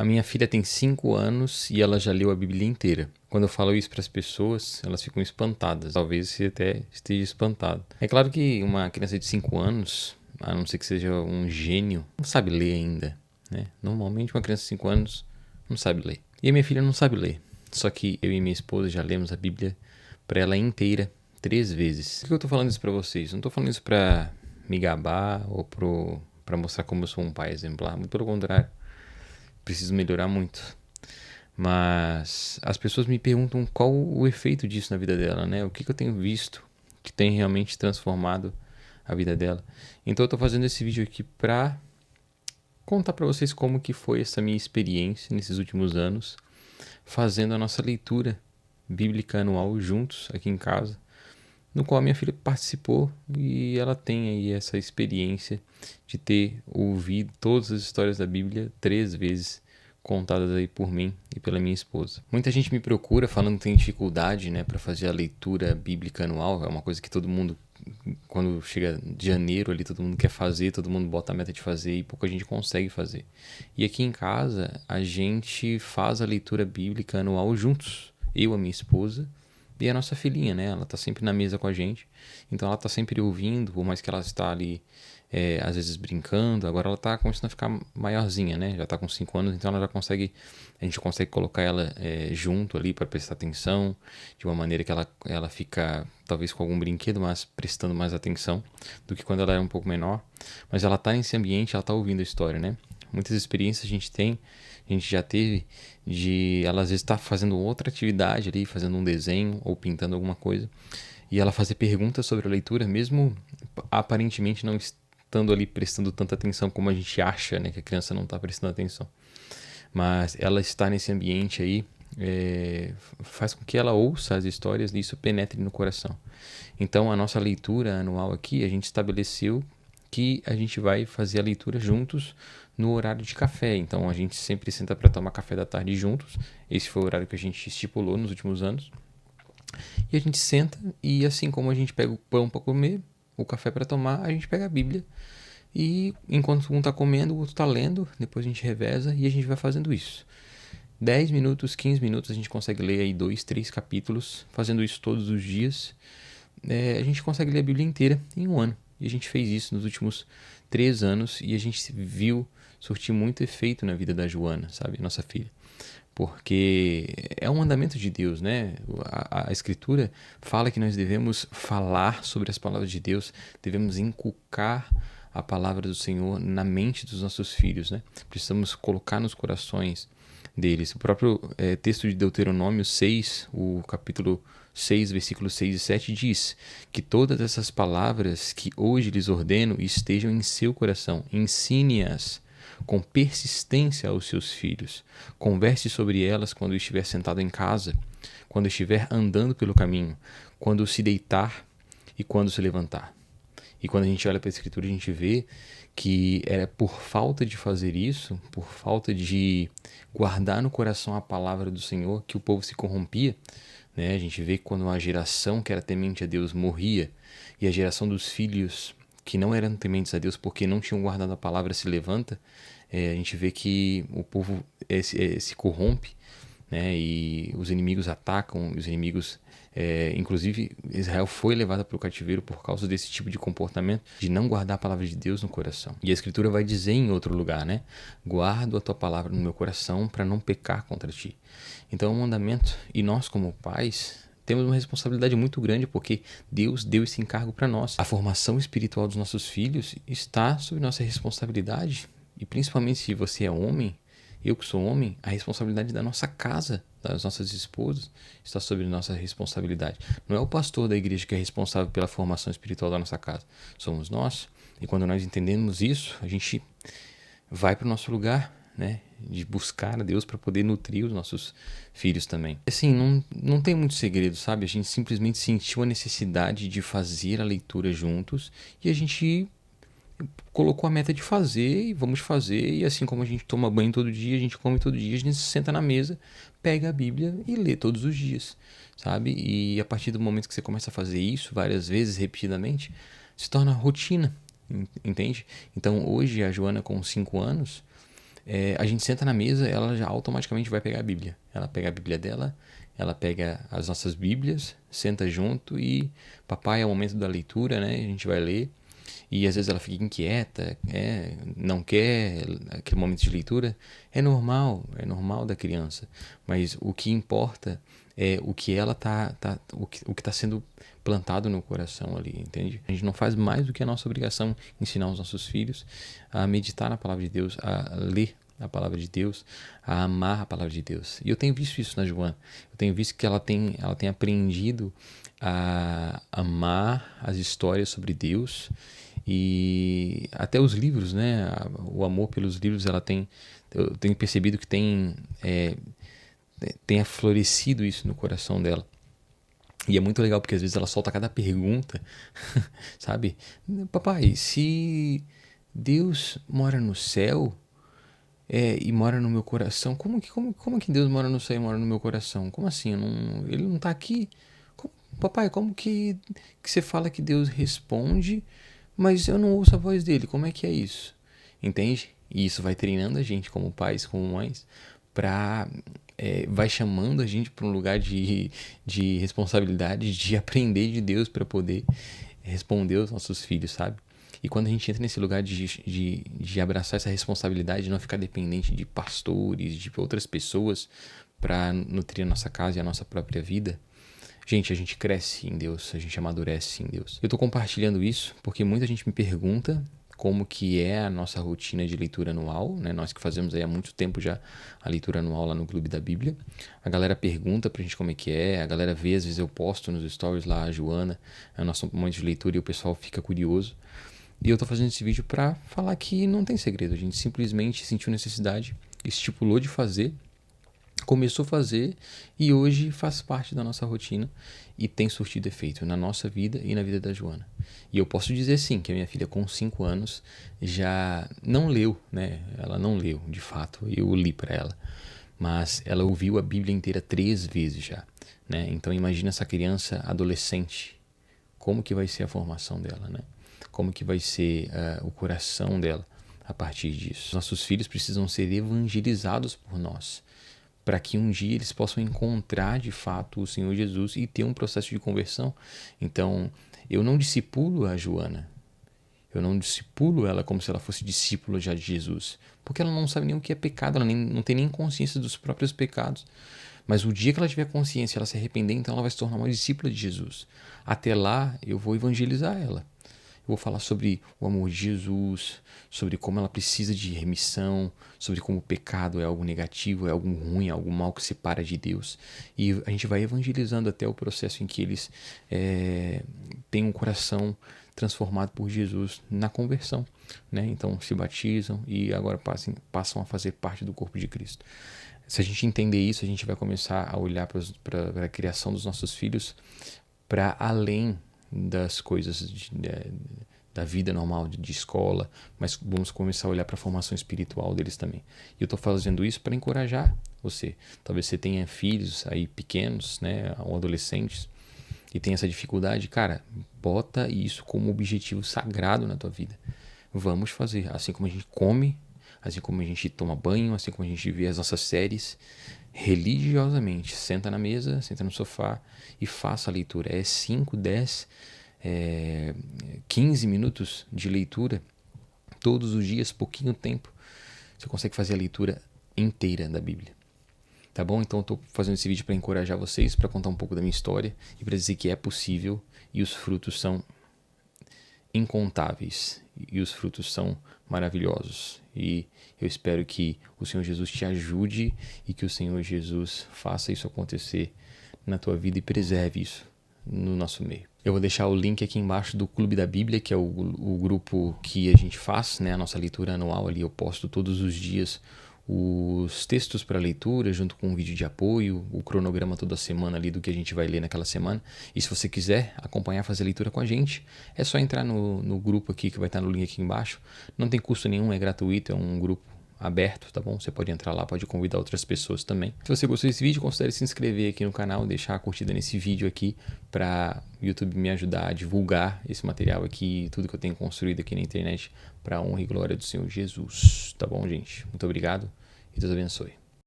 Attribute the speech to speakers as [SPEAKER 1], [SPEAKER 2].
[SPEAKER 1] A minha filha tem 5 anos e ela já leu a Bíblia inteira. Quando eu falo isso para as pessoas, elas ficam espantadas. Talvez você até esteja espantado. É claro que uma criança de 5 anos, a não ser que seja um gênio, não sabe ler ainda, né? Normalmente uma criança de 5 anos não sabe ler. E a minha filha não sabe ler. Só que eu e minha esposa já lemos a Bíblia para ela inteira 3 vezes. Por que eu tô falando isso para vocês? Não tô falando isso para me gabar ou para mostrar como eu sou um pai exemplar. Muito pelo contrário. Preciso melhorar muito. Mas as pessoas me perguntam qual o efeito disso na vida dela, né? O que eu tenho visto que tem realmente transformado a vida dela. Então eu tô fazendo esse vídeo aqui pra contar pra vocês como que foi essa minha experiência nesses últimos anos, fazendo a nossa leitura bíblica anual juntos aqui em casa, no qual a minha filha participou e ela tem aí essa experiência de ter ouvido todas as histórias da Bíblia 3 vezes contadas aí por mim e pela minha esposa. Muita gente me procura falando que tem dificuldade, né, para fazer a leitura bíblica anual. É uma coisa que todo mundo, quando chega de janeiro ali, todo mundo quer fazer, todo mundo bota a meta de fazer e pouca gente consegue fazer. E aqui em casa, a gente faz a leitura bíblica anual juntos. Eu, a minha esposa e a nossa filhinha, né? Ela tá sempre na mesa com a gente, então ela tá sempre ouvindo, por mais que ela está ali, às vezes brincando. Agora ela tá começando a ficar maiorzinha, né? Já tá com 5 anos, então ela já consegue, a gente consegue colocar ela junto ali para prestar atenção, de uma maneira que ela fica, talvez com algum brinquedo, mas prestando mais atenção do que quando ela era um pouco menor. Mas ela tá nesse ambiente, ela tá ouvindo a história, né? Muitas experiências a gente já teve de ela às vezes estar fazendo outra atividade ali, fazendo um desenho ou pintando alguma coisa, e ela fazer perguntas sobre a leitura, mesmo aparentemente não estando ali prestando tanta atenção como a gente acha, né, que a criança não está prestando atenção. Mas ela estar nesse ambiente aí faz com que ela ouça as histórias e isso penetre no coração. Então a nossa leitura anual aqui, a gente estabeleceu que a gente vai fazer a leitura juntos no horário de café. Então a gente sempre senta para tomar café da tarde juntos. Esse foi o horário que a gente estipulou nos últimos anos. E a gente senta e, assim como a gente pega o pão para comer, o café para tomar, a gente pega a Bíblia. E enquanto um está comendo, o outro está lendo. Depois a gente reveza e a gente vai fazendo isso. 10 minutos, 15 minutos a gente consegue ler aí 2, 3 capítulos. Fazendo isso todos os dias, a gente consegue ler a Bíblia inteira em um ano. E a gente fez isso nos últimos 3 anos e a gente viu surtir muito efeito na vida da Joana, sabe? Nossa filha. Porque é um mandamento de Deus, né? A Escritura fala que nós devemos falar sobre as palavras de Deus, devemos inculcar a palavra do Senhor na mente dos nossos filhos, né? Precisamos colocar nos corações deles. O próprio texto de Deuteronômio 6, o capítulo 6, versículos 6 e 7 diz que todas essas palavras que hoje lhes ordeno estejam em seu coração, ensine-as com persistência aos seus filhos. Converse sobre elas quando estiver sentado em casa, quando estiver andando pelo caminho, quando se deitar e quando se levantar. E quando a gente olha para a Escritura, a gente vê que era por falta de fazer isso, por falta de guardar no coração a palavra do Senhor, que o povo se corrompia, né? A gente vê que quando uma geração que era temente a Deus morria e a geração dos filhos que não eram tementes a Deus porque não tinham guardado a palavra se levanta, a gente vê que o povo se corrompe, né? E os inimigos atacam, os inimigos, inclusive Israel foi levada para o cativeiro por causa desse tipo de comportamento, de não guardar a palavra de Deus no coração. E a Escritura vai dizer em outro lugar, né? Guardo a tua palavra no meu coração para não pecar contra ti. Então é um mandamento, e nós como pais temos uma responsabilidade muito grande porque Deus deu esse encargo para nós. A formação espiritual dos nossos filhos está sob nossa responsabilidade. E principalmente se você é homem, eu que sou homem, a responsabilidade da nossa casa, das nossas esposas, está sob nossa responsabilidade. Não é o pastor da igreja que é responsável pela formação espiritual da nossa casa. Somos nós. E quando nós entendemos isso, a gente vai para o nosso lugar, né, de buscar a Deus para poder nutrir os nossos filhos também. Assim, não tem muito segredo, sabe? A gente simplesmente sentiu a necessidade de fazer a leitura juntos e a gente colocou a meta de fazer e vamos fazer. E assim como a gente toma banho todo dia, a gente come todo dia, a gente se senta na mesa, pega a Bíblia e lê todos os dias, sabe? E a partir do momento que você começa a fazer isso várias vezes, repetidamente, se torna rotina, entende? Então hoje a Joana com 5 anos, a gente senta na mesa, ela já automaticamente vai pegar a Bíblia. Ela pega a Bíblia dela, ela pega as nossas Bíblias, senta junto e papai, é o momento da leitura, né? A gente vai ler. E às vezes ela fica inquieta, não quer aquele momento de leitura. É normal da criança. Mas o que importa é o que ela o que tá sendo plantado no coração ali, entende? A gente não faz mais do que a nossa obrigação ensinar os nossos filhos a meditar na palavra de Deus, a ler a palavra de Deus, a amar a palavra de Deus. E eu tenho visto isso na Joana. Eu tenho visto que ela tem aprendido a amar as histórias sobre Deus e até os livros, né? O amor pelos livros, eu tenho percebido que tem florescido isso no coração dela. E é muito legal porque às vezes ela solta cada pergunta, sabe? Papai, se Deus mora no céu, e mora no meu coração, como que Deus mora no céu e mora no meu coração? Como assim? Ele não tá aqui? Papai, como que você fala que Deus responde, mas eu não ouço a voz dele? Como é que é isso? Entende? E isso vai treinando a gente como pais, como mães, vai chamando a gente para um lugar de responsabilidade, de aprender de Deus para poder responder aos nossos filhos, sabe? E quando a gente entra nesse lugar de abraçar essa responsabilidade, de não ficar dependente de pastores, de outras pessoas para nutrir a nossa casa e a nossa própria vida, gente, a gente cresce em Deus, a gente amadurece em Deus. Eu estou compartilhando isso porque muita gente me pergunta como que é a nossa rotina de leitura anual, né? Nós que fazemos aí há muito tempo já a leitura anual lá no Clube da Bíblia. A galera pergunta pra gente como é que é, a galera vê, às vezes eu posto nos stories lá, a Joana, é o nosso momento de leitura e o pessoal fica curioso. E eu tô fazendo esse vídeo pra falar que não tem segredo, a gente simplesmente sentiu necessidade, estipulou de fazer, começou a fazer e hoje faz parte da nossa rotina e tem surtido efeito na nossa vida e na vida da Joana. E eu posso dizer sim, que a minha filha com 5 anos já não leu, né? Ela não leu, de fato, eu li para ela. Mas ela ouviu a Bíblia inteira 3 vezes já, né? Então imagina essa criança adolescente, como que vai ser a formação dela, né? Como que vai ser o coração dela a partir disso. Nossos filhos precisam ser evangelizados por nós, para que um dia eles possam encontrar de fato o Senhor Jesus e ter um processo de conversão. Então, eu não discipulo a Joana, eu não discipulo ela como se ela fosse discípula já de Jesus, porque ela não sabe nem o que é pecado, ela não tem nem consciência dos próprios pecados. Mas o dia que ela tiver consciência, ela se arrepender, então ela vai se tornar uma discípula de Jesus. Até lá, eu vou evangelizar ela. Eu vou falar sobre o amor de Jesus, sobre como ela precisa de remissão, sobre como o pecado é algo negativo, é algo ruim, é algo mal que separa de Deus. E a gente vai evangelizando até o processo em que eles têm um coração transformado por Jesus na conversão, né? Então se batizam e agora passam a fazer parte do corpo de Cristo. Se a gente entender isso, a gente vai começar a olhar para a criação dos nossos filhos para além das coisas da vida normal, de escola, mas vamos começar a olhar para a formação espiritual deles também. E eu estou fazendo isso para encorajar você. Talvez você tenha filhos aí pequenos, né, ou adolescentes, e tenha essa dificuldade. Cara, bota isso como objetivo sagrado na tua vida. Vamos fazer, assim como a gente come, assim como a gente toma banho, assim como a gente vê as nossas séries, religiosamente, senta na mesa, senta no sofá e faça a leitura. É 5, 10, 15 minutos de leitura todos os dias, pouquinho tempo. Você consegue fazer a leitura inteira da Bíblia. Tá bom? Então eu tô fazendo esse vídeo para encorajar vocês, para contar um pouco da minha história e para dizer que é possível e os frutos são incontáveis e os frutos são maravilhosos. E eu espero que o Senhor Jesus te ajude e que o Senhor Jesus faça isso acontecer na tua vida e preserve isso no nosso meio. Eu vou deixar o link aqui embaixo do Clube da Bíblia, que é o grupo que a gente faz, né, a nossa leitura anual ali. Eu posto todos os dias os textos para leitura, junto com um vídeo de apoio, o cronograma toda semana ali do que a gente vai ler naquela semana. E se você quiser acompanhar, fazer leitura com a gente, é só entrar no grupo aqui, que vai estar no link aqui embaixo. Não tem custo nenhum, é gratuito, é um grupo aberto, tá bom? Você pode entrar lá, pode convidar outras pessoas também. Se você gostou desse vídeo, considere se inscrever aqui no canal, deixar a curtida nesse vídeo aqui para o YouTube me ajudar a divulgar esse material aqui, tudo que eu tenho construído aqui na internet para a honra e glória do Senhor Jesus, tá bom, gente? Muito obrigado e Deus abençoe.